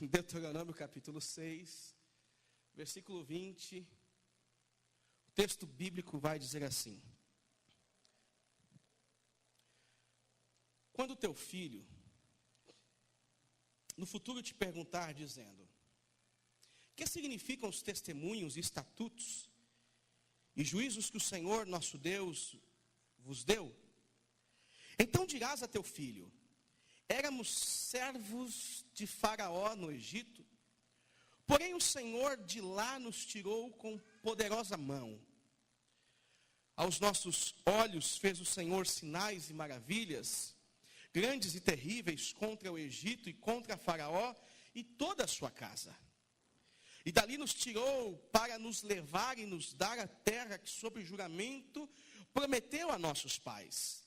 Deuteronômio capítulo 6, versículo 20, o texto bíblico vai dizer assim: quando teu filho no futuro te perguntar dizendo: que significam os testemunhos e estatutos e juízos que o Senhor nosso Deus vos deu? Então dirás a teu filho: éramos servos de Faraó no Egito, porém o Senhor de lá nos tirou com poderosa mão. Aos nossos olhos fez o Senhor sinais e maravilhas, grandes e terríveis, contra o Egito e contra Faraó e toda a sua casa. E dali nos tirou para nos levar e nos dar a terra que, sob juramento, prometeu a nossos pais.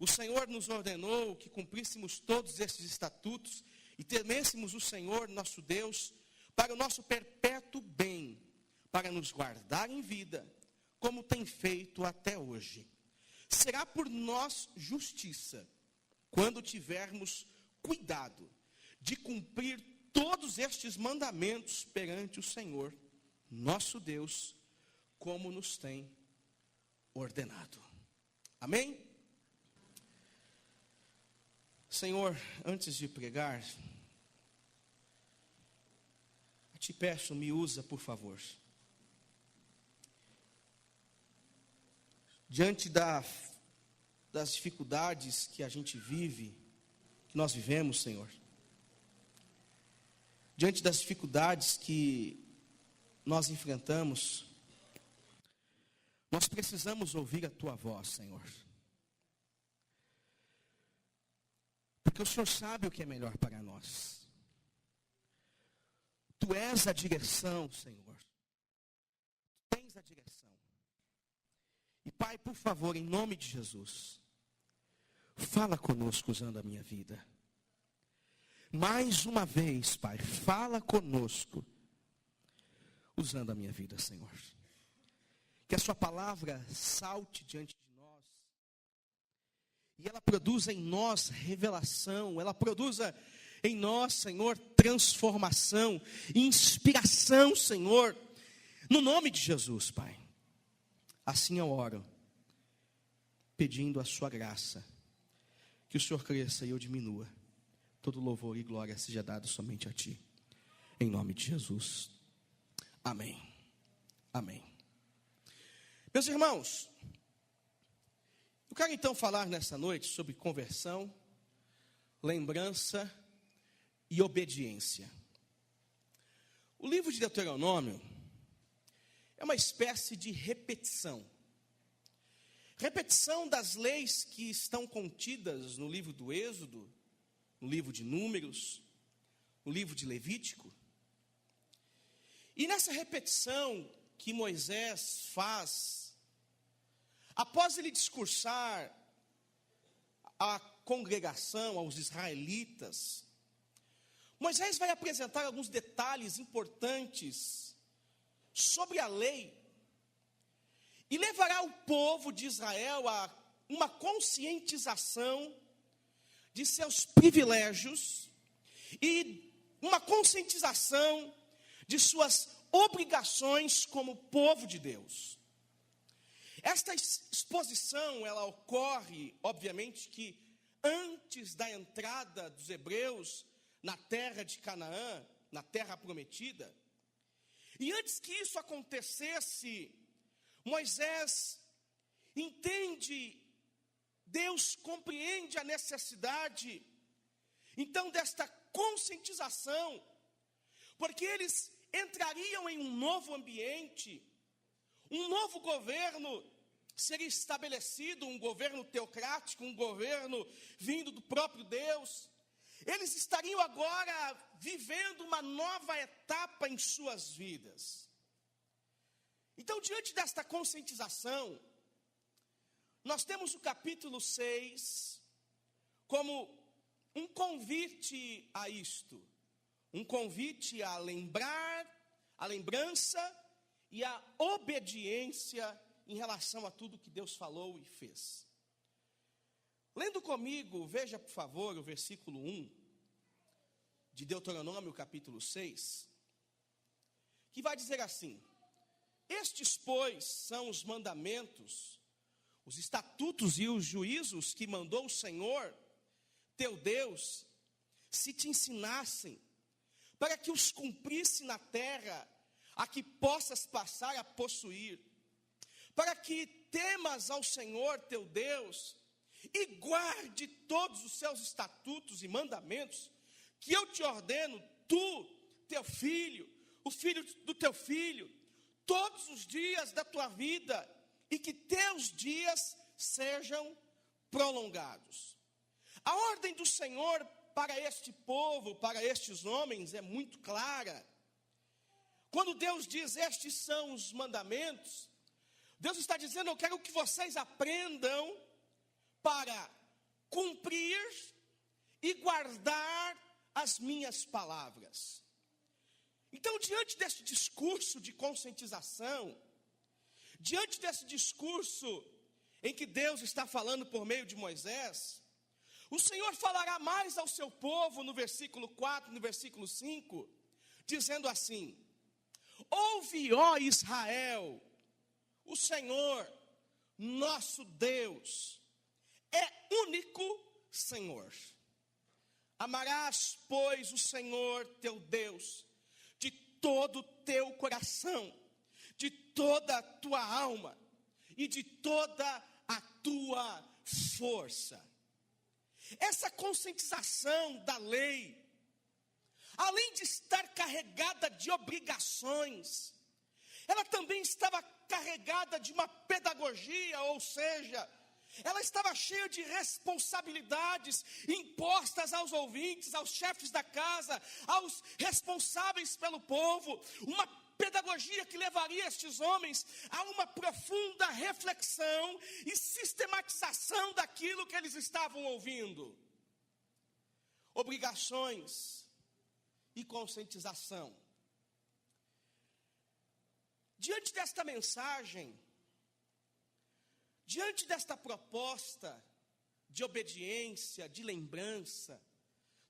O Senhor nos ordenou que cumpríssemos todos esses estatutos e temêssemos o Senhor nosso Deus para o nosso perpétuo bem, para nos guardar em vida, como tem feito até hoje. Será por nós justiça, quando tivermos cuidado de cumprir todos estes mandamentos perante o Senhor, nosso Deus, como nos tem ordenado. Amém? Senhor, antes de pregar, eu te peço, me usa, por favor. Diante das dificuldades que a gente vive, que nós vivemos, Senhor, diante das dificuldades que nós enfrentamos, nós precisamos ouvir a Tua voz, Senhor. Porque o Senhor sabe o que é melhor para nós. Tu és a direção, Senhor. Tu tens a direção. E Pai, por favor, em nome de Jesus, fala conosco usando a minha vida. Mais uma vez, Pai, fala conosco usando a minha vida, Senhor. Que a sua palavra salte diante de nós e ela produza em nós revelação, ela produza em nós, Senhor, transformação, inspiração, Senhor, no nome de Jesus, Pai. Assim eu oro, pedindo a sua graça, que o Senhor cresça e eu diminua. Todo louvor e glória seja dado somente a Ti, em nome de Jesus. Amém. Amém. Meus irmãos, eu quero então falar nessa noite sobre conversão, lembrança e obediência. O livro de Deuteronômio é uma espécie de repetição. Repetição das leis que estão contidas no livro do Êxodo, no livro de Números, no livro de Levítico. E nessa repetição que Moisés faz, após ele discursar à congregação, aos israelitas, Moisés vai apresentar alguns detalhes importantes sobre a lei e levará o povo de Israel a uma conscientização de seus privilégios e uma conscientização de suas obrigações como povo de Deus. Esta exposição, ela ocorre, obviamente, que antes da entrada dos hebreus na terra de Canaã, na terra prometida. E antes que isso acontecesse, Moisés entende, Deus compreende a necessidade, então, desta conscientização, porque eles entrariam em um novo ambiente, um novo governo seria estabelecido, um governo teocrático, um governo vindo do próprio Deus. Eles estariam agora vivendo uma nova etapa em suas vidas. Então, diante desta conscientização, nós temos o capítulo 6 como um convite a isto, um convite a lembrar, a lembrança e a obediência em relação a tudo que Deus falou e fez. Lendo comigo, veja por favor o versículo 1 de Deuteronômio, capítulo 6, que vai dizer assim: estes, pois, são os mandamentos, os estatutos e os juízos que mandou o Senhor, teu Deus, se te ensinassem, para que os cumprisse na terra, a que possas passar a possuir, para que temas ao Senhor teu Deus, e guarde todos os seus estatutos e mandamentos, que eu te ordeno, tu, teu filho, o filho do teu filho, todos os dias da tua vida, e que teus dias sejam prolongados. A ordem do Senhor para este povo, para estes homens, é muito clara. Quando Deus diz, estes são os mandamentos, Deus está dizendo, eu quero que vocês aprendam para cumprir e guardar as minhas palavras. Então, diante desse discurso de conscientização, diante desse discurso em que Deus está falando por meio de Moisés, o Senhor falará mais ao seu povo no versículo 4, no versículo 5, dizendo assim: ouve, ó Israel, o Senhor, nosso Deus, é único Senhor. Amarás, pois, o Senhor teu Deus de todo o teu coração, de toda a tua alma e de toda a tua força. Essa conscientização da lei, além de estar carregada de obrigações, ela também estava carregada de uma pedagogia, ou seja, ela estava cheia de responsabilidades impostas aos ouvintes, aos chefes da casa, aos responsáveis pelo povo, uma pedagogia que levaria estes homens a uma profunda reflexão e sistematização daquilo que eles estavam ouvindo. Obrigações e conscientização. Diante desta mensagem, diante desta proposta de obediência, de lembrança,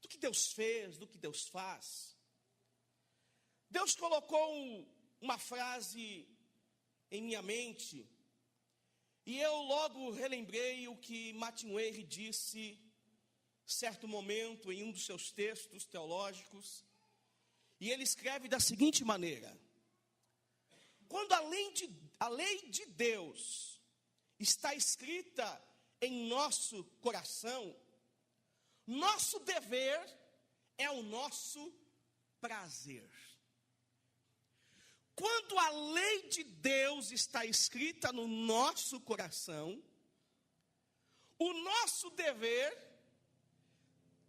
do que Deus fez, do que Deus faz, Deus colocou uma frase em minha mente, e eu logo relembrei o que Martin Weir disse, certo momento, em um dos seus textos teológicos, e ele escreve da seguinte maneira: quando a lei de Deus está escrita em nosso coração, nosso dever é o nosso prazer. Quando a lei de Deus está escrita no nosso coração, o nosso dever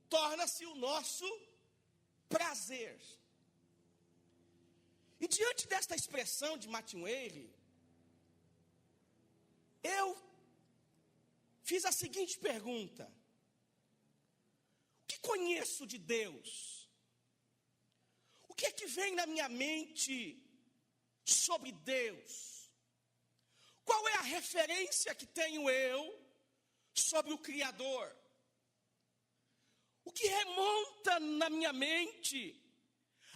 torna-se o nosso prazer. E diante desta expressão de Martin Weir, eu fiz a seguinte pergunta: o que conheço de Deus? O que é que vem na minha mente sobre Deus? Qual é a referência que tenho eu sobre o Criador? O que remonta na minha mente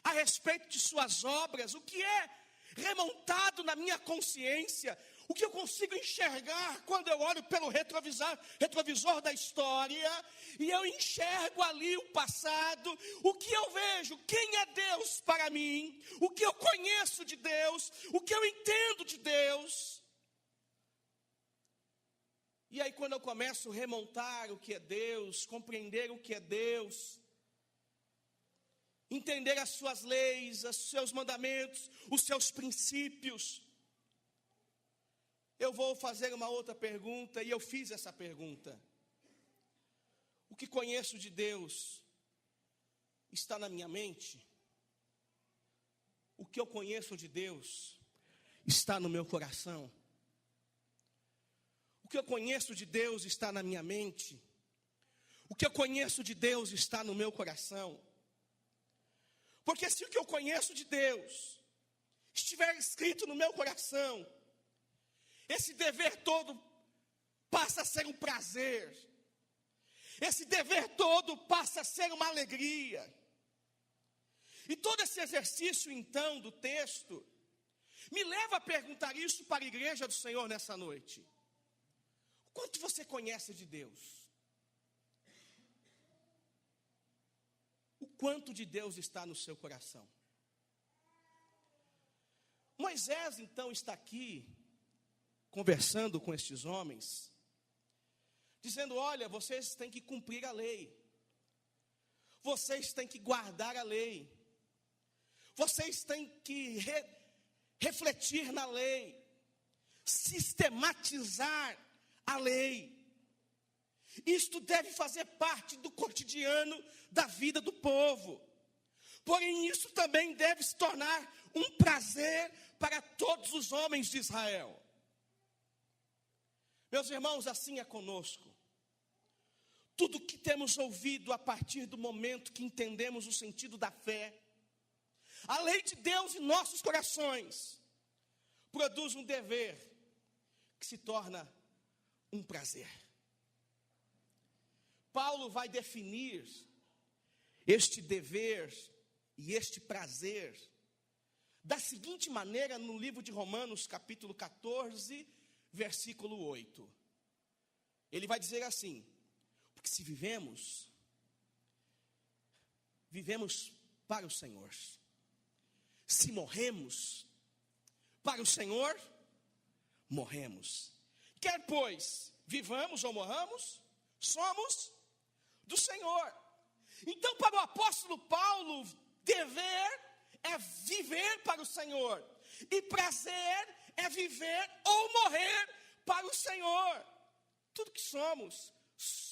a respeito de suas obras? O que é remontado na minha consciência? O que eu consigo enxergar quando eu olho pelo retrovisor da história e eu enxergo ali o passado? O que eu vejo? Quem é Deus para mim? O que eu conheço de Deus? O que eu entendo de Deus? E aí, quando eu começo a remontar o que é Deus, compreender o que é Deus, entender as suas leis, os seus mandamentos, os seus princípios, eu vou fazer uma outra pergunta, e eu fiz essa pergunta: o que conheço de Deus está na minha mente? O que eu conheço de Deus está no meu coração? O que eu conheço de Deus está na minha mente? O que eu conheço de Deus está no meu coração? Porque se o que eu conheço de Deus estiver escrito no meu coração, esse dever todo passa a ser um prazer. Esse dever todo passa a ser uma alegria. E todo esse exercício, então, do texto, me leva a perguntar isso para a igreja do Senhor nessa noite. O quanto você conhece de Deus? O quanto de Deus está no seu coração? Moisés, então, está aqui, conversando com estes homens, dizendo: olha, vocês têm que cumprir a lei. Vocês têm que guardar a lei. Vocês têm que refletir na lei, sistematizar a lei. Isto deve fazer parte do cotidiano da vida do povo. Porém, isso também deve se tornar um prazer para todos os homens de Israel. Meus irmãos, assim é conosco. Tudo que temos ouvido a partir do momento que entendemos o sentido da fé, a lei de Deus em nossos corações, produz um dever que se torna um prazer. Paulo vai definir este dever e este prazer da seguinte maneira no livro de Romanos, capítulo 14, versículo 8. Ele vai dizer assim: porque se vivemos para o Senhor. Se morremos para o Senhor, morremos. Quer pois vivamos ou morramos, somos do Senhor. Então, para o apóstolo Paulo, dever é viver para o Senhor, e prazer é viver ou morrer para o Senhor. Tudo que somos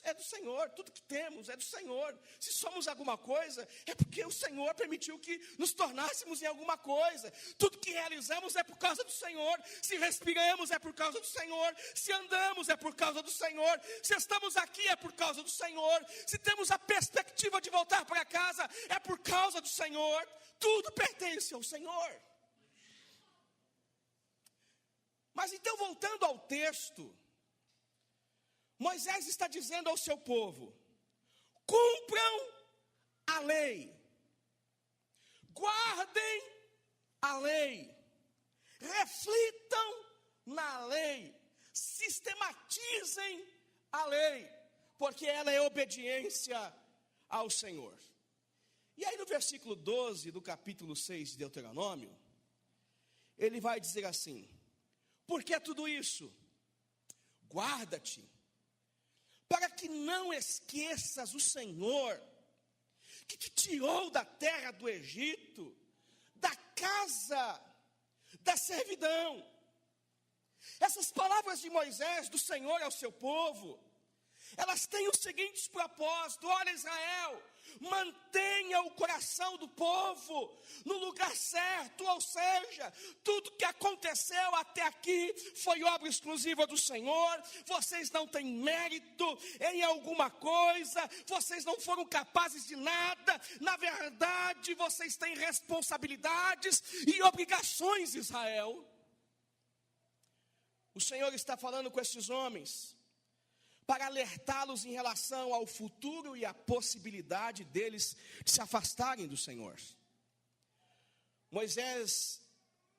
é do Senhor, tudo que temos é do Senhor. Se somos alguma coisa, é porque o Senhor permitiu que nos tornássemos em alguma coisa. Tudo que realizamos é por causa do Senhor. Se respiramos é por causa do Senhor. Se andamos é por causa do Senhor. Se estamos aqui é por causa do Senhor. Se temos a perspectiva de voltar para casa é por causa do Senhor. Tudo pertence ao Senhor. Mas então, voltando ao texto, Moisés está dizendo ao seu povo: cumpram a lei, guardem a lei, reflitam na lei, sistematizem a lei, porque ela é obediência ao Senhor. E aí no versículo 12 do capítulo 6 de Deuteronômio, ele vai dizer assim: por que tudo isso? Guarda-te, para que não esqueças o Senhor, que te tirou da terra do Egito, da casa da servidão. Essas palavras de Moisés, do Senhor ao seu povo, elas têm os seguintes propósitos: olha, Israel, mantenha o coração do povo no lugar certo, ou seja, tudo que aconteceu até aqui foi obra exclusiva do Senhor. Vocês não têm mérito em alguma coisa, vocês não foram capazes de nada. Na verdade, vocês têm responsabilidades e obrigações, Israel. O Senhor está falando com esses homens para alertá-los em relação ao futuro e à possibilidade deles de se afastarem do Senhor. Moisés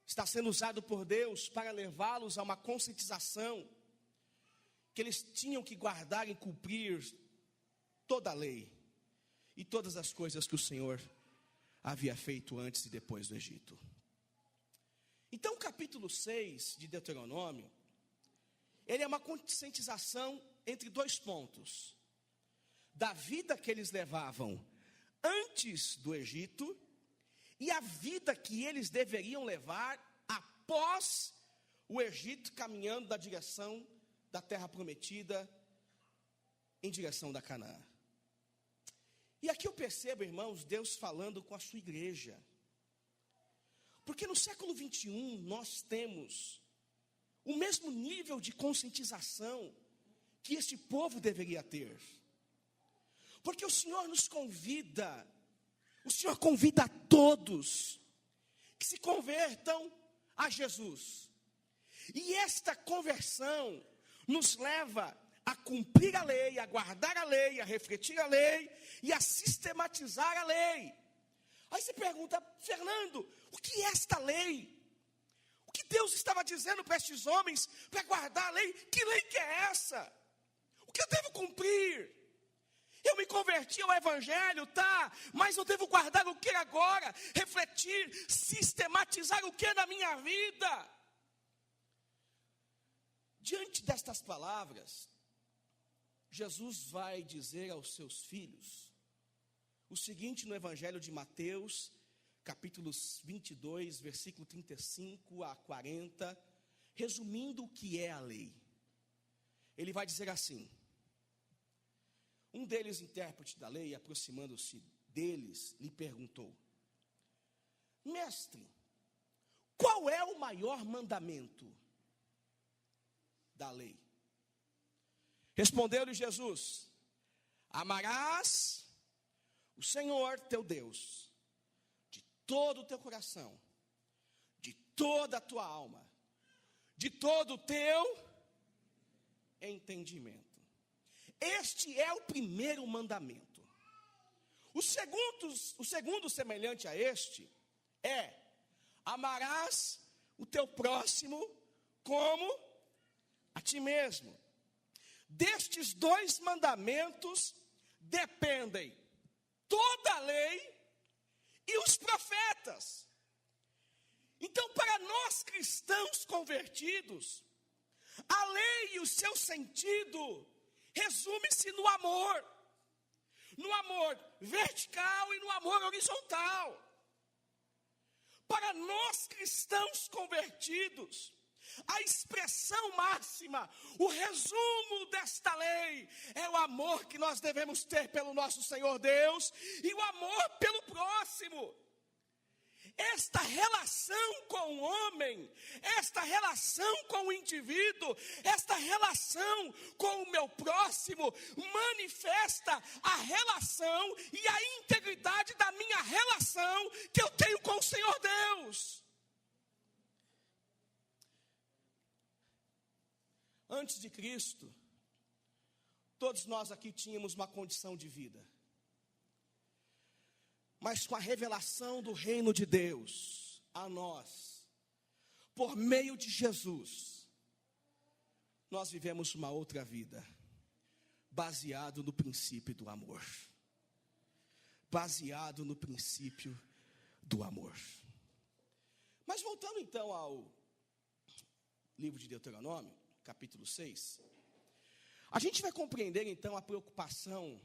está sendo usado por Deus para levá-los a uma conscientização que eles tinham que guardar e cumprir toda a lei e todas as coisas que o Senhor havia feito antes e depois do Egito. Então, o capítulo 6 de Deuteronômio, ele é uma conscientização entre dois pontos: da vida que eles levavam antes do Egito e a vida que eles deveriam levar após o Egito, caminhando na direção da terra prometida, em direção da Canaã. E aqui eu percebo, irmãos, Deus falando com a sua igreja, porque no século 21 nós temos o mesmo nível de conscientização que este povo deveria ter. Porque o Senhor nos convida, o Senhor convida a todos que se convertam a Jesus. E esta conversão nos leva a cumprir a lei, a guardar a lei, a refletir a lei e a sistematizar a lei. Aí se pergunta: Fernando, o que é esta lei? O que Deus estava dizendo para estes homens para guardar a lei? Que lei que é essa? O que eu devo cumprir? Eu me converti ao Evangelho, tá? Mas eu devo guardar o que agora? Refletir, sistematizar o que na minha vida? Diante destas palavras, Jesus vai dizer aos seus filhos o seguinte no Evangelho de Mateus, capítulos 22, versículo 35 a 40, resumindo o que é a lei. Ele vai dizer assim: um deles, intérprete da lei, aproximando-se deles, lhe perguntou: Mestre, qual é o maior mandamento da lei? Respondeu-lhe Jesus: amarás o Senhor teu Deus de todo o teu coração, de toda a tua alma, de todo o teu entendimento. Este é o primeiro mandamento. O segundo semelhante a este é: amarás o teu próximo como a ti mesmo. Destes dois mandamentos dependem toda a lei e os profetas. Então, para nós cristãos convertidos, a lei e o seu sentido resume-se no amor vertical e no amor horizontal. Para nós cristãos convertidos, a expressão máxima, o resumo desta lei é o amor que nós devemos ter pelo nosso Senhor Deus e o amor pelo próximo. Esta relação com o homem, esta relação com o indivíduo, esta relação com o meu próximo, manifesta a relação e a integridade da minha relação que eu tenho com o Senhor Deus. Antes de Cristo, todos nós aqui tínhamos uma condição de vida. Mas com a revelação do reino de Deus a nós, por meio de Jesus, nós vivemos uma outra vida, baseado no princípio do amor. Baseado no princípio do amor. Mas voltando então ao livro de Deuteronômio, capítulo 6, a gente vai compreender então a preocupação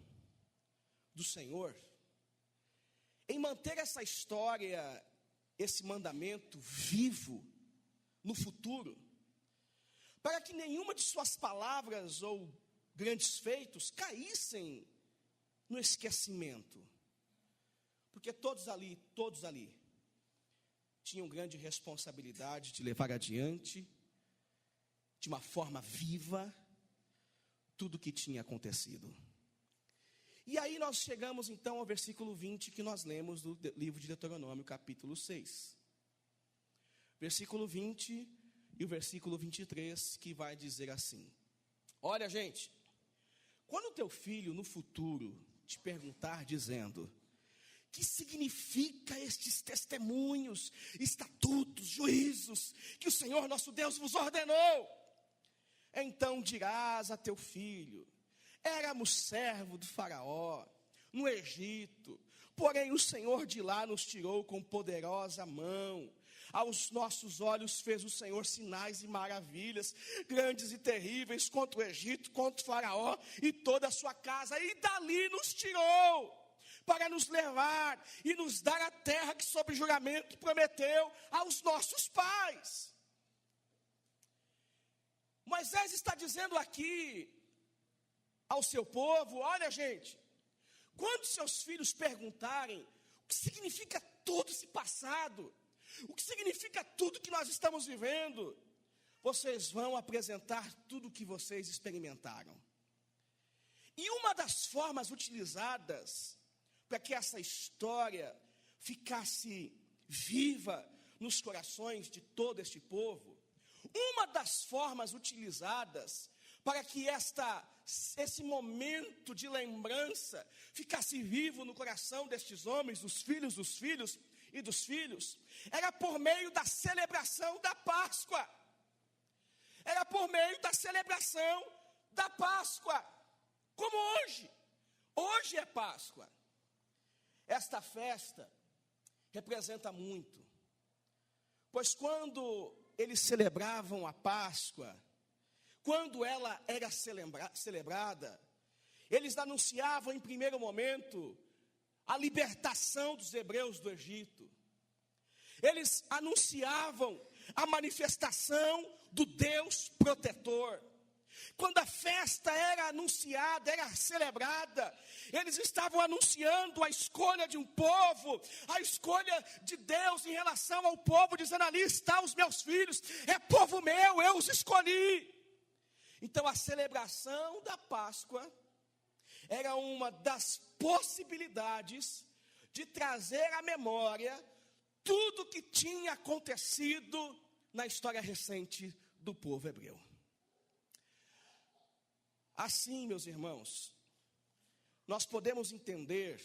do Senhor em manter essa história, esse mandamento vivo no futuro, para que nenhuma de suas palavras ou grandes feitos caíssem no esquecimento. Porque todos ali tinham grande responsabilidade de levar adiante, de uma forma viva, tudo o que tinha acontecido. E aí nós chegamos então ao versículo 20 que nós lemos do livro de Deuteronômio, capítulo 6. Versículo 20 e o versículo 23, que vai dizer assim: olha, gente, quando o teu filho no futuro te perguntar dizendo: que significa estes testemunhos, estatutos, juízos que o Senhor nosso Deus vos ordenou? Então dirás a teu filho: éramos servo do faraó, no Egito, porém o Senhor de lá nos tirou com poderosa mão. Aos nossos olhos fez o Senhor sinais e maravilhas, grandes e terríveis, contra o Egito, contra o faraó e toda a sua casa. E dali nos tirou, para nos levar e nos dar a terra que sob juramento prometeu aos nossos pais. Moisés está dizendo aqui ao seu povo: olha, gente, quando seus filhos perguntarem o que significa todo esse passado, o que significa tudo que nós estamos vivendo, vocês vão apresentar tudo o que vocês experimentaram. E uma das formas utilizadas para que essa história ficasse viva nos corações de todo este povo, uma das formas utilizadas para que esse momento de lembrança ficasse vivo no coração destes homens, dos filhos e dos filhos, era por meio da celebração da Páscoa. Era por meio da celebração da Páscoa, como hoje. Hoje é Páscoa. Esta festa representa muito, pois quando eles celebravam a Páscoa, quando ela era celebrada, eles anunciavam em primeiro momento a libertação dos hebreus do Egito. Eles anunciavam a manifestação do Deus protetor. Quando a festa era anunciada, era celebrada, eles estavam anunciando a escolha de um povo, a escolha de Deus em relação ao povo, dizendo: ali estão os meus filhos, é povo meu, eu os escolhi. Então a celebração da Páscoa era uma das possibilidades de trazer à memória tudo que tinha acontecido na história recente do povo hebreu. Assim, meus irmãos, nós podemos entender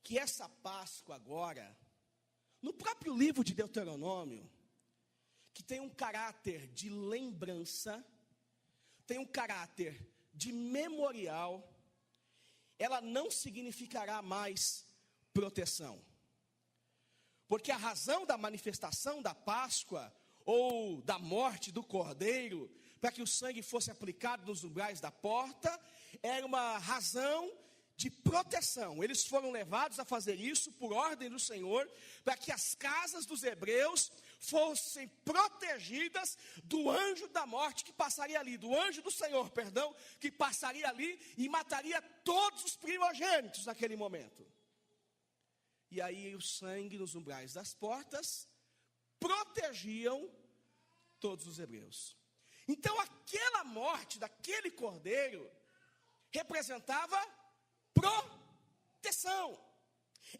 que essa Páscoa agora, no próprio livro de Deuteronômio, que tem um caráter de lembrança, tem um caráter de memorial, ela não significará mais proteção. Porque a razão da manifestação da Páscoa, ou da morte do cordeiro, para que o sangue fosse aplicado nos umbrais da porta, era uma razão de proteção. Eles foram levados a fazer isso por ordem do Senhor, para que as casas dos hebreus fossem protegidas do anjo da morte que passaria ali, do anjo do Senhor, perdão, que passaria ali e mataria todos os primogênitos naquele momento. E aí o sangue nos umbrais das portas protegiam todos os hebreus. Então aquela morte daquele cordeiro representava proteção.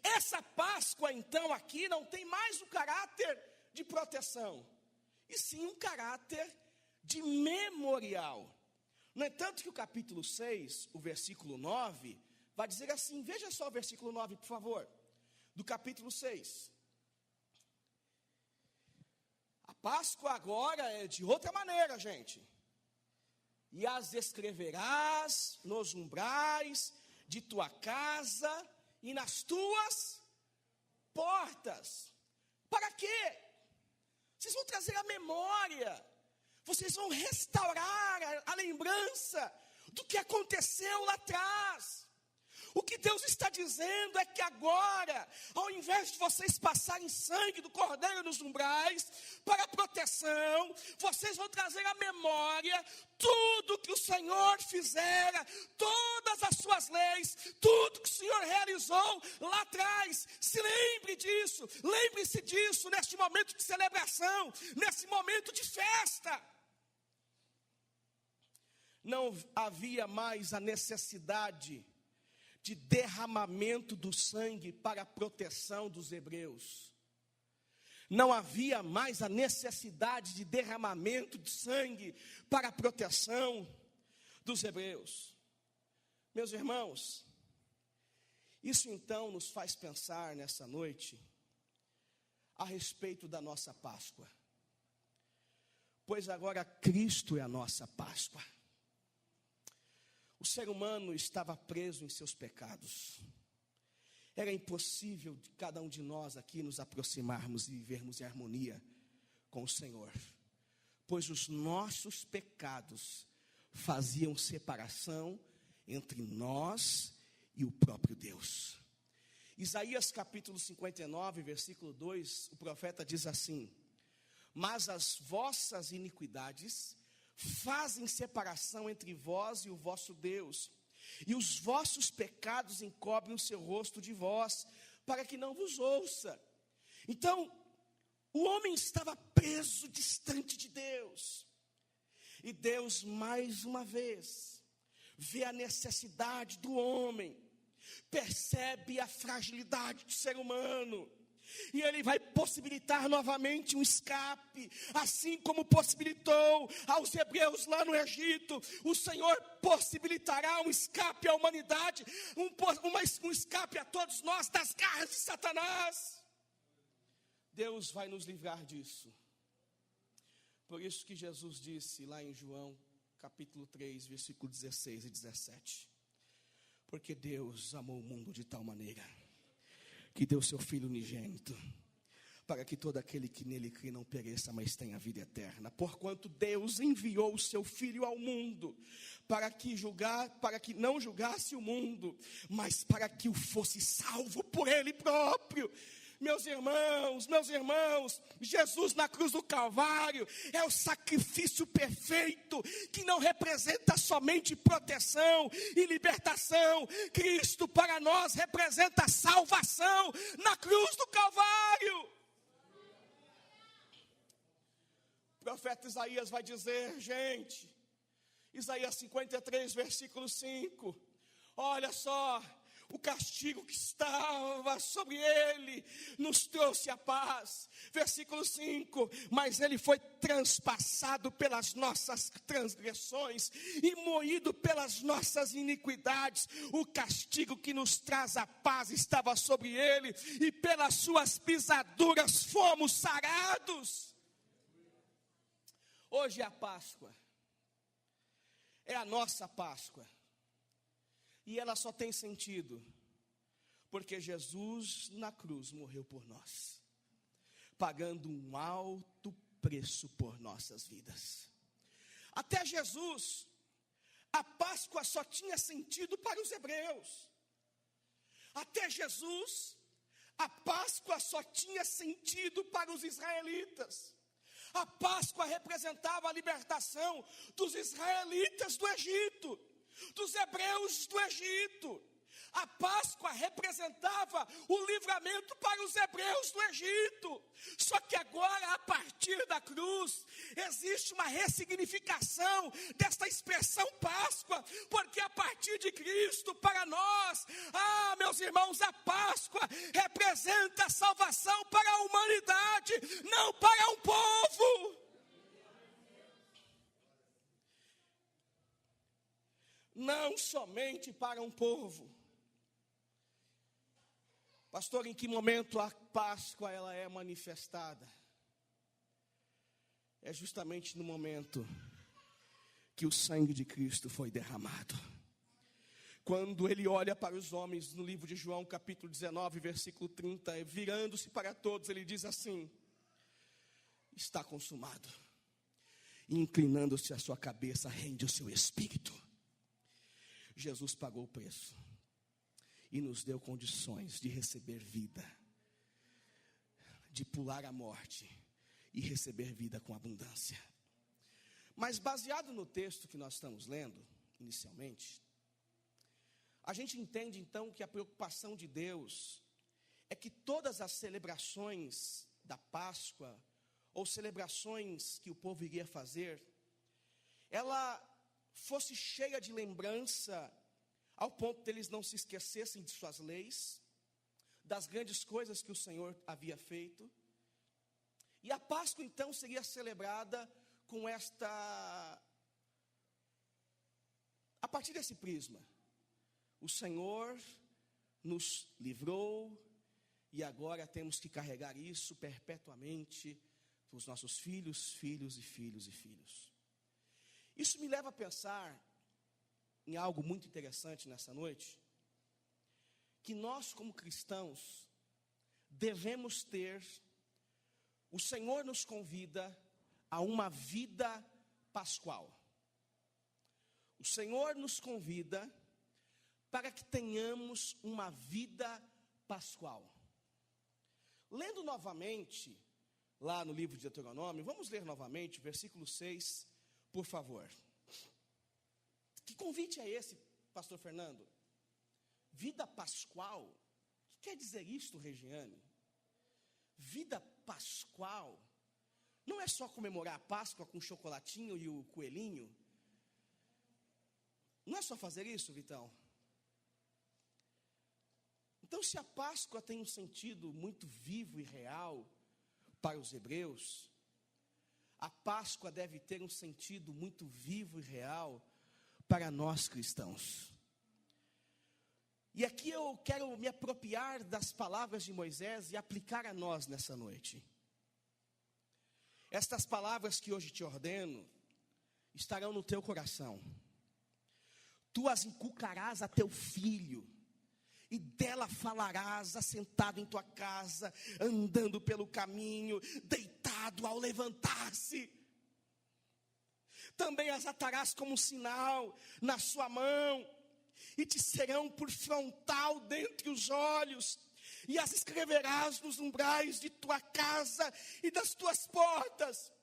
Essa Páscoa então aqui não tem mais o caráter de proteção, e sim um caráter de memorial. No entanto que o capítulo 6, o versículo 9, vai dizer assim, veja só o versículo 9, por favor, do capítulo 6. A Páscoa agora é de outra maneira, gente. E as escreverás nos umbrais de tua casa e nas tuas portas. Para quê? Vocês vão trazer a memória, vocês vão restaurar a lembrança do que aconteceu lá atrás. O que Deus está dizendo é que agora, ao invés de vocês passarem sangue do cordeiro nos umbrais, para proteção, vocês vão trazer à memória tudo que o Senhor fizera, todas as suas leis, tudo que o Senhor realizou lá atrás. Se lembre disso, lembre-se disso neste momento de celebração, nesse momento de festa. Não havia mais a necessidade de derramamento do sangue para a proteção dos hebreus. Não havia mais a necessidade de derramamento de sangue para a proteção dos hebreus. Meus irmãos, isso então nos faz pensar nessa noite a respeito da nossa Páscoa. Pois agora Cristo é a nossa Páscoa. O ser humano estava preso em seus pecados. Era impossível de cada um de nós aqui nos aproximarmos e vivermos em harmonia com o Senhor, pois os nossos pecados faziam separação entre nós e o próprio Deus. Isaías capítulo 59, versículo 2, o profeta diz assim: mas as vossas iniquidades fazem separação entre vós e o vosso Deus, e os vossos pecados encobrem o seu rosto de vós, para que não vos ouça. Então, o homem estava preso, distante de Deus, e Deus, mais uma vez, vê a necessidade do homem, percebe a fragilidade do ser humano, E Ele vai possibilitar novamente um escape, assim como possibilitou aos hebreus lá no Egito. O Senhor possibilitará um escape à humanidade, um escape a todos nós das garras de Satanás. Deus vai nos livrar disso. Por isso que Jesus disse lá em João, capítulo 3, versículo 16 e 17. Porque Deus amou o mundo de tal maneira que deu seu Filho unigênito, para que todo aquele que nele crê não pereça, mas tenha vida eterna. Porquanto Deus enviou o seu Filho ao mundo, para que não julgasse o mundo, mas para que o fosse salvo por Ele próprio. Meus irmãos, Jesus na cruz do Calvário é o sacrifício perfeito, que não representa somente proteção e libertação. Cristo para nós representa salvação na cruz do Calvário. O profeta Isaías vai dizer, gente, Isaías 53, versículo 5, olha só, o castigo que estava sobre ele nos trouxe a paz. Versículo 5, mas ele foi transpassado pelas nossas transgressões e moído pelas nossas iniquidades. O castigo que nos traz a paz estava sobre ele, e pelas suas pisaduras fomos sarados. Hoje é a Páscoa, é a nossa Páscoa. E ela só tem sentido porque Jesus na cruz morreu por nós, pagando um alto preço por nossas vidas. Até Jesus, a Páscoa só tinha sentido para os hebreus. Até Jesus, a Páscoa só tinha sentido para os israelitas. A Páscoa representava a libertação dos israelitas do Egito, dos hebreus do Egito. A Páscoa representava o livramento para os hebreus do Egito. Só que agora, a partir da cruz, existe uma ressignificação desta expressão Páscoa, porque a partir de Cristo, para nós, meus irmãos, a Páscoa representa a salvação para a humanidade, não para um povo. Não somente para um povo. Pastor, em que momento a Páscoa ela é manifestada? É justamente no momento que o sangue de Cristo foi derramado. Quando ele olha para os homens no livro de João, capítulo 19, versículo 30, virando-se para todos, ele diz assim: está consumado. E inclinando-se a sua cabeça, rende o seu espírito. Jesus pagou o preço e nos deu condições de receber vida, de pular a morte e receber vida com abundância. Mas baseado no texto que nós estamos lendo, inicialmente, a gente entende então que a preocupação de Deus é que todas as celebrações da Páscoa, ou celebrações que o povo iria fazer, ela fosse cheia de lembrança, ao ponto deles não se esquecessem de suas leis, das grandes coisas que o Senhor havia feito. E a Páscoa então seria celebrada com a partir desse prisma. O Senhor nos livrou e agora temos que carregar isso perpetuamente para os nossos filhos, filhos e filhos e filhos. Isso me leva a pensar em algo muito interessante nessa noite, que nós como cristãos devemos ter, o Senhor nos convida a uma vida pascual. O Senhor nos convida para que tenhamos uma vida pascual. Lendo novamente, lá no livro de Deuteronômio, vamos ler novamente, versículo 6, por favor. Que convite é esse, pastor Fernando? Vida pascual? O que quer dizer isto, Regiane? Vida pascual não é só comemorar a Páscoa com o chocolatinho e o coelhinho? Não é só fazer isso, Vitão? Então, se a Páscoa tem um sentido muito vivo e real para os hebreus, a Páscoa deve ter um sentido muito vivo e real para nós cristãos. E aqui eu quero me apropriar das palavras de Moisés e aplicar a nós nessa noite. Estas palavras que hoje te ordeno estarão no teu coração. Tu as inculcarás a teu filho, e dela falarás assentado em tua casa, andando pelo caminho, deitado ao levantar-se. Também as atarás como sinal na sua mão, e te serão por frontal dentre os olhos, e as escreverás nos umbrais de tua casa e das tuas portas.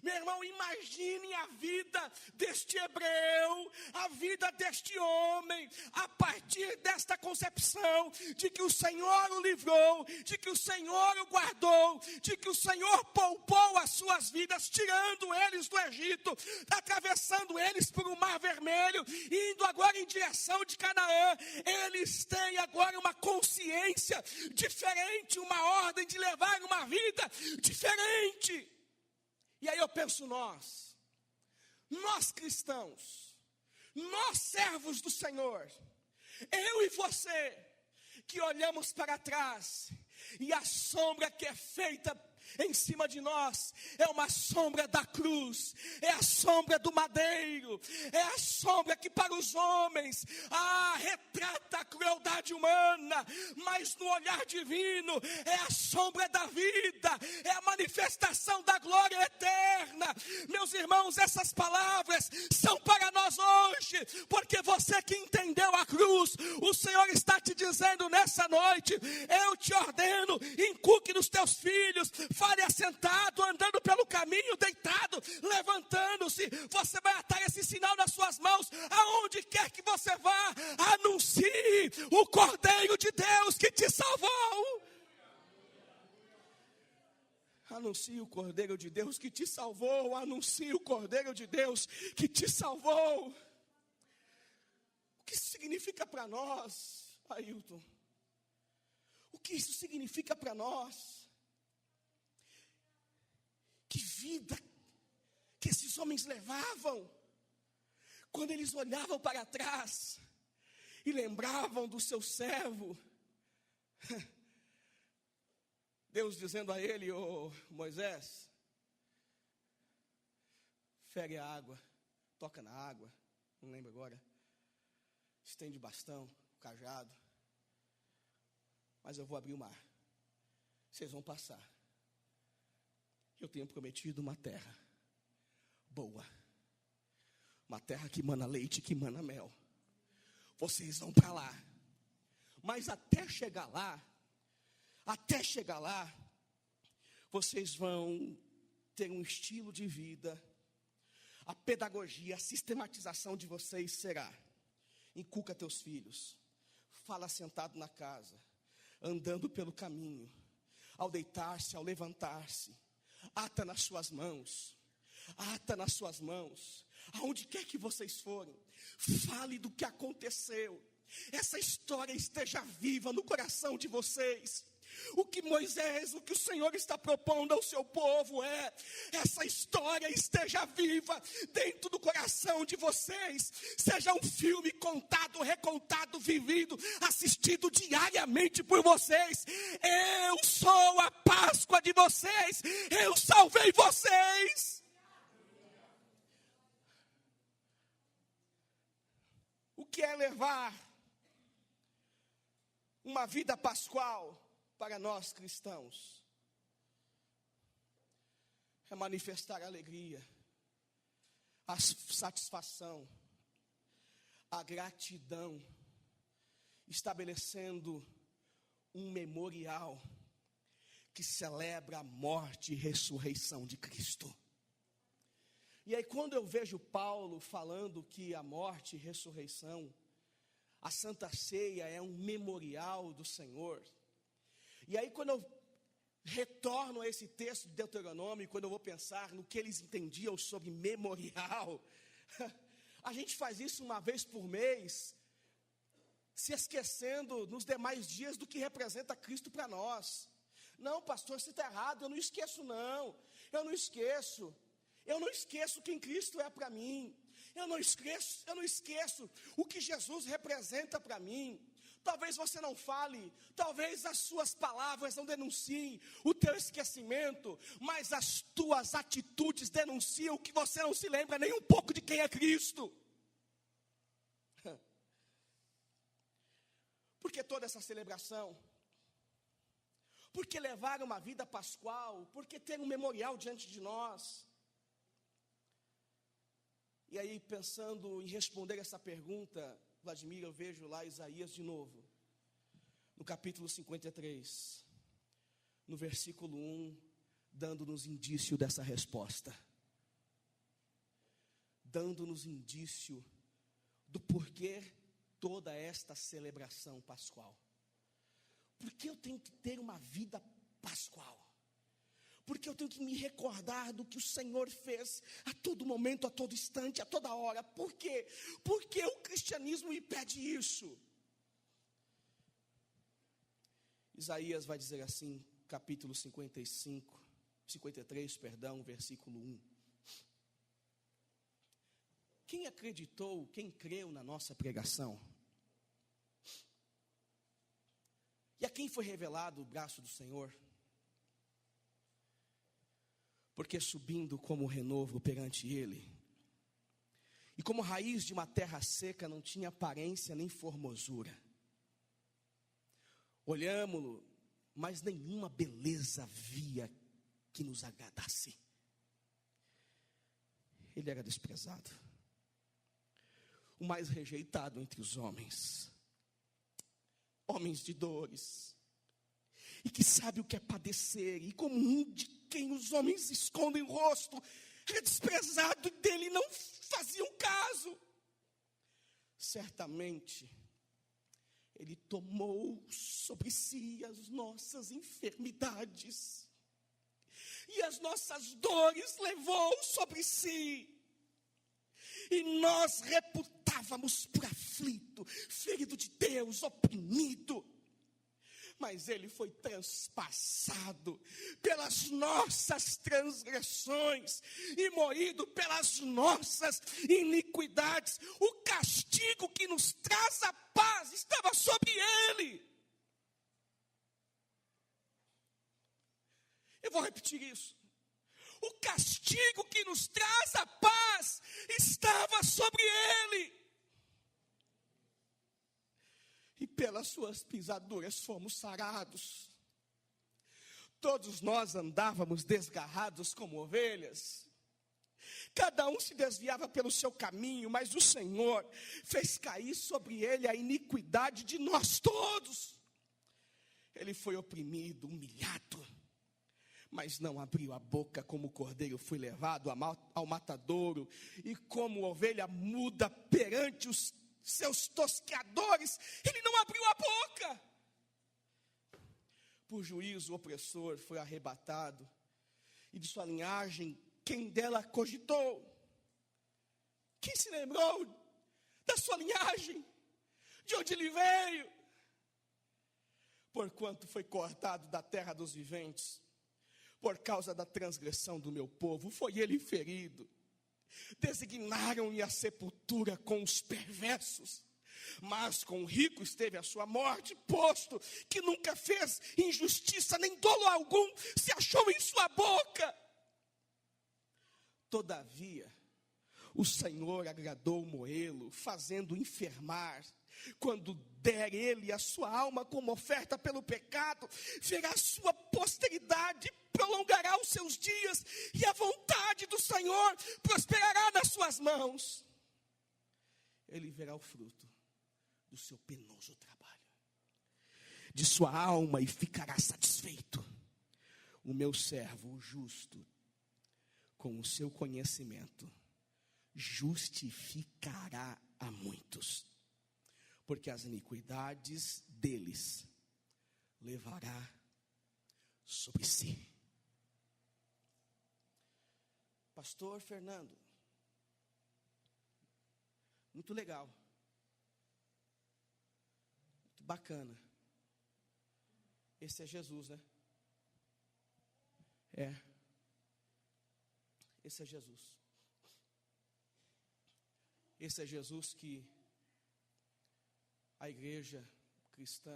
Meu irmão, imagine a vida deste hebreu, a vida deste homem, a partir desta concepção de que o Senhor o livrou, de que o Senhor o guardou, de que o Senhor poupou as suas vidas, tirando eles do Egito, atravessando eles por um mar vermelho, indo agora em direção de Canaã. Eles têm agora uma consciência diferente, uma ordem de levar uma vida diferente. E aí eu penso nós cristãos, nós servos do Senhor, eu e você, que olhamos para trás, e a sombra que é feita em cima de nós é uma sombra da cruz, é a sombra do madeiro, é a sombra que para os homens retrata a crueldade humana, mas no olhar divino é a sombra da vida, é a manifestação da glória eterna. Meus irmãos, essas palavras são para nós hoje, porque você que entendeu a cruz, o Senhor está te dizendo nessa noite: eu te ordeno, inculque nos teus filhos, fale assentado, andando pelo caminho, deitado, levantando-se. Você vai atar esse sinal nas suas mãos, aonde quer que você vá. Anuncie o Cordeiro de Deus que te salvou. Anuncie o Cordeiro de Deus que te salvou. Anuncie o Cordeiro de Deus que te salvou. O que isso significa para nós, Ailton? O que isso significa para nós? Que vida que esses homens levavam, quando eles olhavam para trás e lembravam do seu servo. Deus dizendo a ele: ô Moisés, fere a água, toca na água, não lembro agora, estende o bastão, o cajado, mas eu vou abrir o mar, vocês vão passar. Eu tenho prometido uma terra boa, uma terra que mana leite, que mana mel. Vocês vão para lá, mas até chegar lá, vocês vão ter um estilo de vida. A pedagogia, a sistematização de vocês será: inculca teus filhos, fala sentado na casa, andando pelo caminho, ao deitar-se, ao levantar-se, ata nas suas mãos, aonde quer que vocês forem, fale do que aconteceu, essa história esteja viva no coração de vocês. O que o Senhor está propondo ao seu povo é: essa história esteja viva dentro do coração de vocês, seja um filme contado, recontado, vivido, assistido diariamente por vocês. Eu sou a Páscoa de vocês, eu salvei vocês. O que é levar uma vida pascual para nós cristãos? É manifestar a alegria, a satisfação, a gratidão, estabelecendo um memorial que celebra a morte e ressurreição de Cristo. E aí, quando eu vejo Paulo falando que a morte e ressurreição, a Santa Ceia é um memorial do Senhor. E aí, quando eu retorno a esse texto de Deuteronômio, quando eu vou pensar no que eles entendiam sobre memorial, a gente faz isso uma vez por mês, se esquecendo nos demais dias do que representa Cristo para nós. Não, pastor, você está errado, eu não esqueço não, eu não esqueço quem Cristo é para mim, eu não esqueço o que Jesus representa para mim. Talvez você não fale, talvez as suas palavras não denunciem o teu esquecimento, mas as tuas atitudes denunciam que você não se lembra nem um pouco de quem é Cristo. Por que toda essa celebração? Por que levar uma vida pascual? Por que ter um memorial diante de nós? E aí, pensando em responder essa pergunta, Vladimir, eu vejo lá Isaías de novo, no capítulo 53, no versículo 1, dando-nos indício dessa resposta, dando-nos indício do porquê toda esta celebração pascual. Por que eu tenho que ter uma vida pascual? Porque eu tenho que me recordar do que o Senhor fez a todo momento, a todo instante, a toda hora. Por quê? Porque o cristianismo me pede isso. Isaías vai dizer assim, capítulo 53, versículo 1. Quem acreditou, quem creu na nossa pregação? E a quem foi revelado o braço do Senhor? Porque subindo como renovo perante ele, e como raiz de uma terra seca, não tinha aparência nem formosura. Olhámo-lo, mas nenhuma beleza havia que nos agradasse. Ele era desprezado, o mais rejeitado entre os homens de dores, e que sabe o que é padecer, e como um de quem os homens escondem o rosto, era desprezado, e dele não faziam caso. Certamente, ele tomou sobre si as nossas enfermidades, e as nossas dores levou sobre si, e nós reputávamos por aflito, ferido de Deus, oprimido. Mas ele foi transpassado pelas nossas transgressões e moído pelas nossas iniquidades. O castigo que nos traz a paz estava sobre ele. Eu vou repetir isso. O castigo que nos traz a paz estava sobre ele. E pelas suas pisaduras fomos sarados. Todos nós andávamos desgarrados como ovelhas. Cada um se desviava pelo seu caminho, mas o Senhor fez cair sobre ele a iniquidade de nós todos. Ele foi oprimido, humilhado, mas não abriu a boca. Como o cordeiro foi levado ao matadouro, e como ovelha muda perante os seus tosqueadores, ele não abriu a boca. Por juízo, o opressor foi arrebatado, e de sua linhagem, quem dela cogitou? Quem se lembrou da sua linhagem? De onde ele veio? Porquanto foi cortado da terra dos viventes, por causa da transgressão do meu povo, foi ele ferido. Designaram-lhe a sepultura com os perversos, mas com o rico esteve a sua morte, posto que nunca fez injustiça, nem dolo algum se achou em sua boca. Todavia, o Senhor agradou moê-lo, fazendo enfermar. Quando der ele a sua alma como oferta pelo pecado, verá a sua posteridade, prolongará os seus dias, e a vontade do Senhor prosperará nas suas mãos. Ele verá o fruto do seu penoso trabalho, de sua alma, e ficará satisfeito. O meu servo, o justo, com o seu conhecimento, justificará a muitos, porque as iniquidades deles levará sobre si. Pastor Fernando, muito legal. bacana. Esse é Jesus, né? Esse é Jesus. Esse é Jesus que a igreja cristã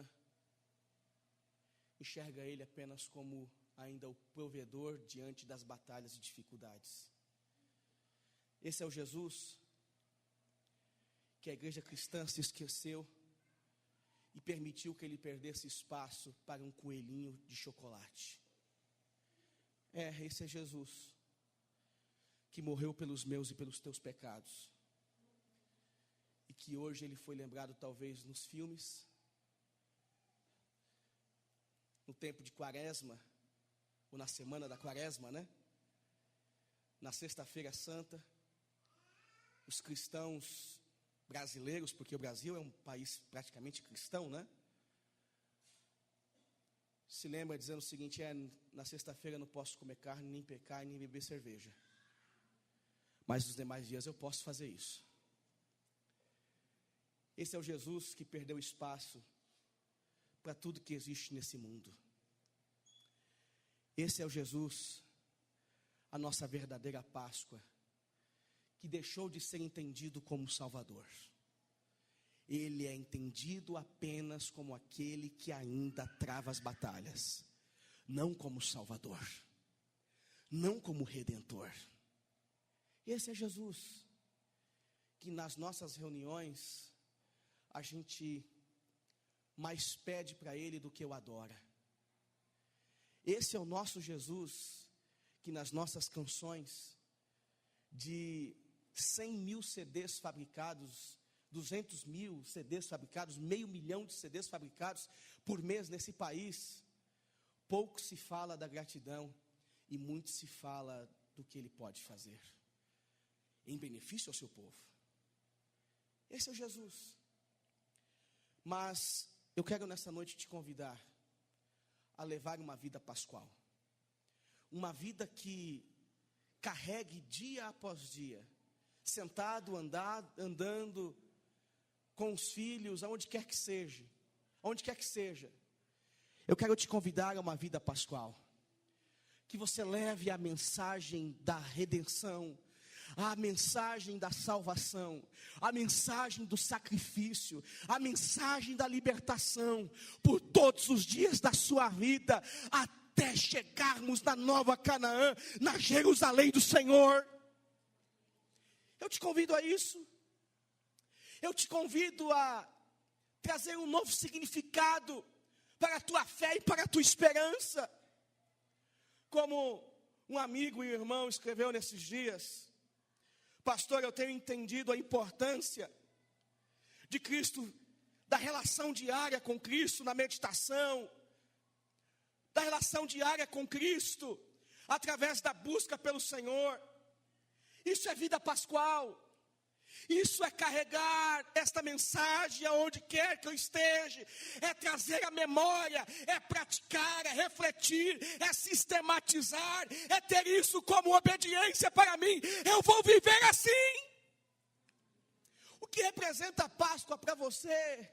enxerga Ele apenas como ainda o provedor diante das batalhas e dificuldades. Esse é o Jesus que a igreja cristã se esqueceu e permitiu que Ele perdesse espaço para um coelhinho de chocolate. Esse é Jesus que morreu pelos meus e pelos teus pecados. E que hoje Ele foi lembrado talvez nos filmes, no tempo de Quaresma, ou na semana da Quaresma, né? Na Sexta-feira Santa, os cristãos brasileiros, porque o Brasil é um país praticamente cristão, né? Se lembra dizendo o seguinte: na sexta-feira eu não posso comer carne, nem pecar, nem beber cerveja. Mas nos demais dias eu posso fazer isso. Esse é o Jesus que perdeu espaço para tudo que existe nesse mundo. Esse é o Jesus, a nossa verdadeira Páscoa, que deixou de ser entendido como Salvador. Ele é entendido apenas como aquele que ainda trava as batalhas, não como Salvador, não como Redentor. Esse é Jesus, que nas nossas reuniões a gente mais pede para Ele do que o adora. Esse é o nosso Jesus, que nas nossas canções, de 100 mil CDs fabricados, 200 mil CDs fabricados, 500 mil de CDs fabricados por mês nesse país, pouco se fala da gratidão e muito se fala do que Ele pode fazer em benefício ao seu povo. Esse é o Jesus. Mas eu quero nessa noite te convidar a levar uma vida pascual, uma vida que carregue dia após dia, sentado, andando com os filhos, aonde quer que seja, eu quero te convidar a uma vida pascual, que você leve a mensagem da redenção, a mensagem da salvação, a mensagem do sacrifício, a mensagem da libertação, por todos os dias da sua vida, até chegarmos na nova Canaã, na Jerusalém do Senhor. Eu te convido a isso. Eu te convido a trazer um novo significado para a tua fé e para a tua esperança. Como um amigo e irmão escreveu nesses dias: pastor, eu tenho entendido a importância de Cristo, da relação diária com Cristo na meditação, da relação diária com Cristo, através da busca pelo Senhor. Isso é vida pascual. Isso é carregar esta mensagem aonde quer que eu esteja, é trazer a memória, é praticar, é refletir, é sistematizar, é ter isso como obediência para mim. Eu vou viver assim. O que representa a Páscoa para você?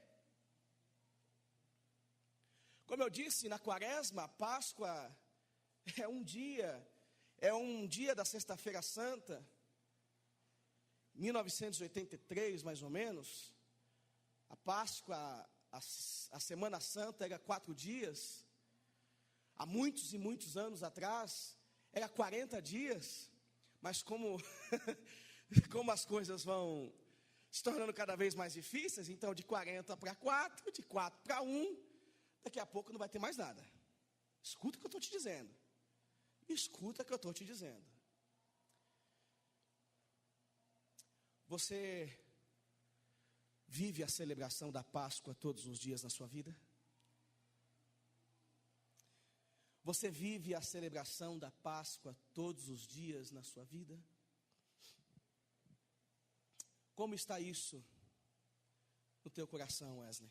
Como eu disse, na Quaresma, a Páscoa é um dia da Sexta-feira Santa. 1983, mais ou menos, a Páscoa, a Semana Santa era 4 dias. Há muitos e muitos anos atrás, era 40 dias. Mas como as coisas vão se tornando cada vez mais difíceis, então de 40 para 4, de 4 para 1, daqui a pouco não vai ter mais nada. Escuta o que eu estou te dizendo. Escuta o que eu estou te dizendo. Você vive a celebração da Páscoa todos os dias na sua vida? Você vive a celebração da Páscoa todos os dias na sua vida? Como está isso no teu coração, Wesley?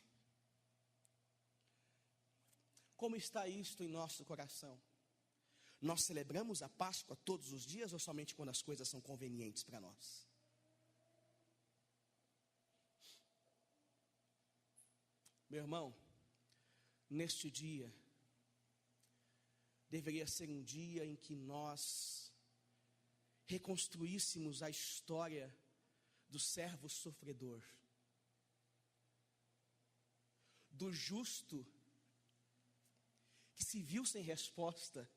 Como está isto em nosso coração? Nós celebramos a Páscoa todos os dias ou somente quando as coisas são convenientes para nós? Meu irmão, neste dia, deveria ser um dia em que nós reconstruíssemos a história do servo sofredor, do justo que se viu sem resposta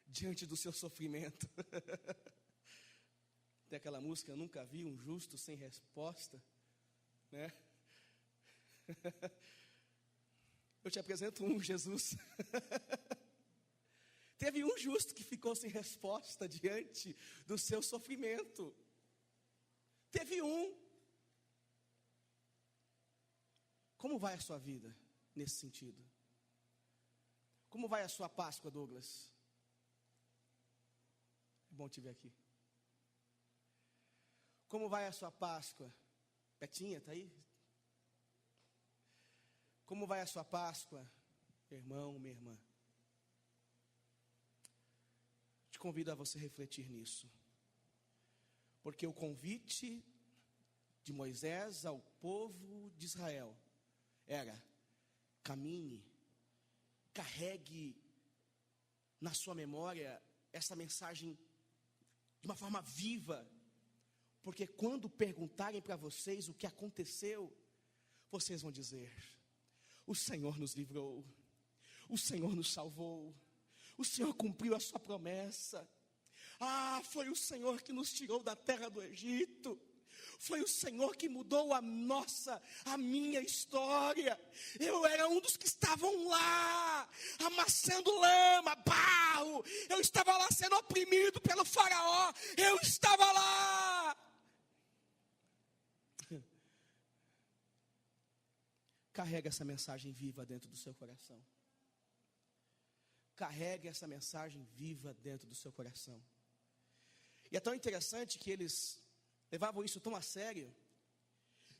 diante do seu sofrimento. Tem aquela música, eu nunca vi um justo sem resposta, né? Eu te apresento um, Jesus. Teve um justo que ficou sem resposta diante do seu sofrimento. Teve um. Como vai a sua vida nesse sentido? Como vai a sua Páscoa, Douglas? É bom te ver aqui. Como vai a sua Páscoa? Petinha, está aí? Como vai a sua Páscoa, irmão, minha irmã? Te convido a você refletir nisso. Porque o convite de Moisés ao povo de Israel era: caminhe, carregue na sua memória essa mensagem de uma forma viva. Porque quando perguntarem para vocês o que aconteceu, vocês vão dizer: o Senhor nos livrou, o Senhor nos salvou, o Senhor cumpriu a sua promessa. Ah, foi o Senhor que nos tirou da terra do Egito. Foi o Senhor que mudou a minha história. Eu era um dos que estavam lá, amassando lama, barro. Eu estava lá sendo oprimido pelo faraó. Eu estava lá. Carrega essa mensagem viva dentro do seu coração. Carregue essa mensagem viva dentro do seu coração. E é tão interessante que eles levavam isso tão a sério,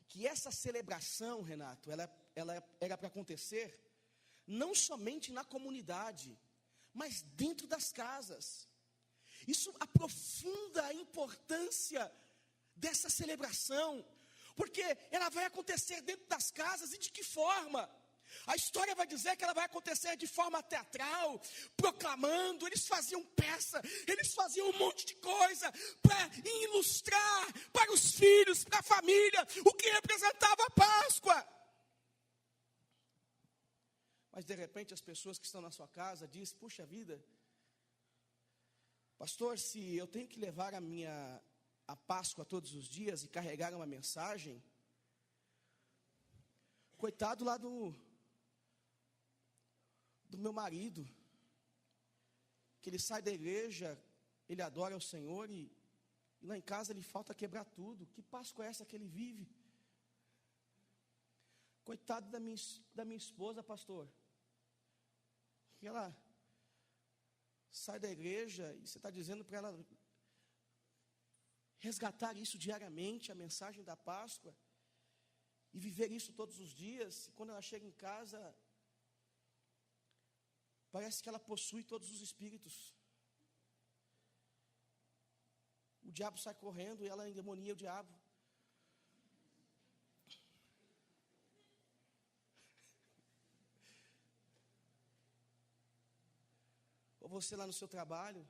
que essa celebração, Renato, ela era para acontecer não somente na comunidade, mas dentro das casas. Isso aprofunda a importância dessa celebração, porque ela vai acontecer dentro das casas. E de que forma? A história vai dizer que ela vai acontecer de forma teatral, proclamando. Eles faziam peça, eles faziam um monte de coisa para ilustrar para os filhos, para a família, o que representava a Páscoa. Mas de repente as pessoas que estão na sua casa dizem: puxa vida, pastor, se eu tenho que levar a Páscoa todos os dias e carregar uma mensagem, coitado lá do meu marido, que ele sai da igreja, ele adora o Senhor e lá em casa ele falta quebrar tudo. Que Páscoa é essa que ele vive? Coitado da minha esposa, pastor, que ela sai da igreja e você está dizendo para ela resgatar isso diariamente, a mensagem da Páscoa, e viver isso todos os dias. E quando ela chega em casa, parece que ela possui todos os espíritos. O diabo sai correndo e ela endemonia o diabo. Ou você lá no seu trabalho,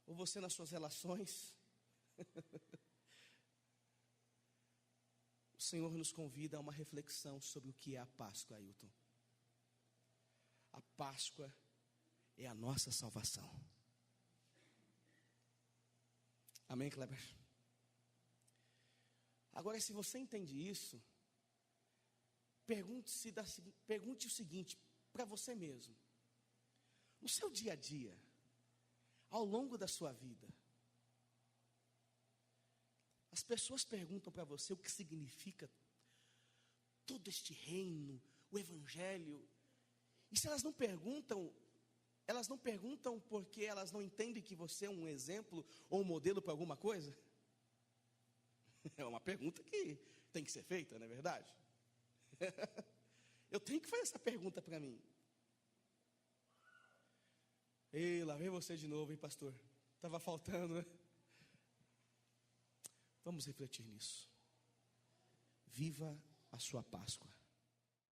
ou você nas suas relações. O Senhor nos convida a uma reflexão sobre o que é a Páscoa, Ailton. A Páscoa é a nossa salvação. Amém, Kleber? Agora, se você entende isso, pergunte o seguinte para você mesmo: no seu dia a dia, ao longo da sua vida, as pessoas perguntam para você o que significa todo este reino, o Evangelho. E se elas não perguntam porque elas não entendem que você é um exemplo ou um modelo para alguma coisa? É uma pergunta que tem que ser feita, não é verdade? Eu tenho que fazer essa pergunta para mim. Ei, lá vem você de novo, hein, pastor? Estava faltando, né? Vamos refletir nisso. Viva a sua Páscoa.